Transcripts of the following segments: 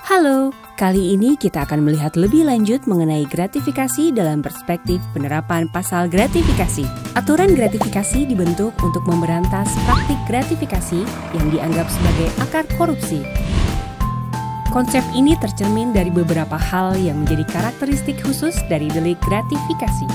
Halo, kali ini kita akan melihat lebih lanjut mengenai gratifikasi dalam perspektif penerapan pasal gratifikasi. Aturan gratifikasi dibentuk untuk memberantas praktik gratifikasi yang dianggap sebagai akar korupsi. Konsep ini tercermin dari beberapa hal yang menjadi karakteristik khusus dari delik gratifikasi.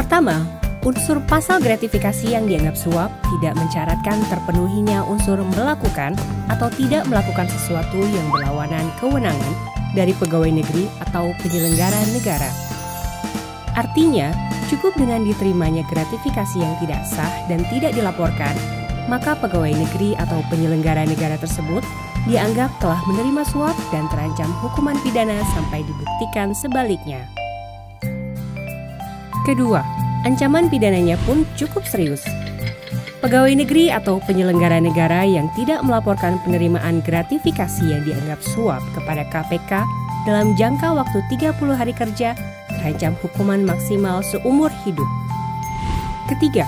Pertama, unsur pasal gratifikasi yang dianggap suap tidak mencaratkan terpenuhinya unsur melakukan atau tidak melakukan sesuatu yang berlawanan kewenangan dari pegawai negeri atau penyelenggara negara. Artinya, cukup dengan diterimanya gratifikasi yang tidak sah dan tidak dilaporkan, maka pegawai negeri atau penyelenggara negara tersebut dianggap telah menerima suap dan terancam hukuman pidana sampai dibuktikan sebaliknya. Kedua, ancaman pidananya pun cukup serius. Pegawai negeri atau penyelenggara negara yang tidak melaporkan penerimaan gratifikasi yang dianggap suap kepada KPK dalam jangka waktu 30 hari kerja terancam hukuman maksimal seumur hidup. Ketiga,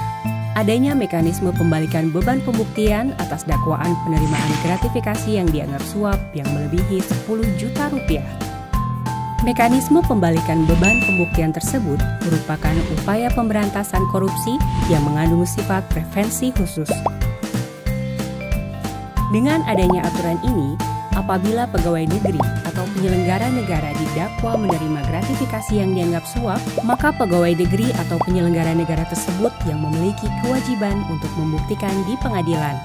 adanya mekanisme pembalikan beban pembuktian atas dakwaan penerimaan gratifikasi yang dianggap suap yang melebihi 10 juta rupiah. Mekanisme pembalikan beban pembuktian tersebut merupakan upaya pemberantasan korupsi yang mengandung sifat prevensi khusus. Dengan adanya aturan ini, apabila pegawai negeri atau penyelenggara negara didakwa menerima gratifikasi yang dianggap suap, maka pegawai negeri atau penyelenggara negara tersebut yang memiliki kewajiban untuk membuktikan di pengadilan.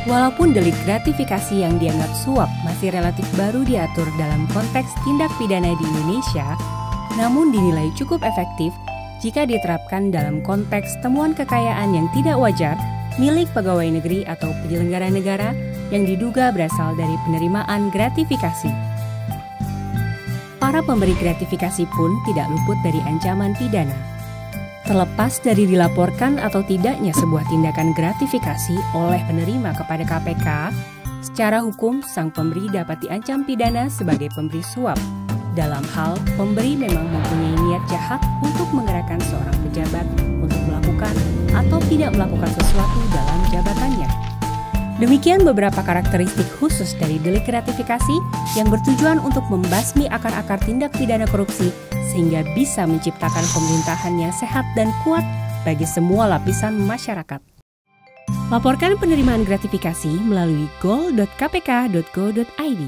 Walaupun delik gratifikasi yang dianggap suap masih relatif baru diatur dalam konteks tindak pidana di Indonesia, namun dinilai cukup efektif jika diterapkan dalam konteks temuan kekayaan yang tidak wajar milik pegawai negeri atau penyelenggara negara yang diduga berasal dari penerimaan gratifikasi. Para pemberi gratifikasi pun tidak luput dari ancaman pidana. Terlepas dari dilaporkan atau tidaknya sebuah tindakan gratifikasi oleh penerima kepada KPK, secara hukum sang pemberi dapat diancam pidana sebagai pemberi suap. Dalam hal pemberi memang mempunyai niat jahat untuk menggerakkan seorang pejabat untuk melakukan atau tidak melakukan sesuatu dalam jabatannya. Demikian beberapa karakteristik khusus dari delik gratifikasi yang bertujuan untuk membasmi akar-akar tindak pidana korupsi sehingga bisa menciptakan pemerintahan yang sehat dan kuat bagi semua lapisan masyarakat. Laporkan penerimaan gratifikasi melalui gol.kpk.go.id.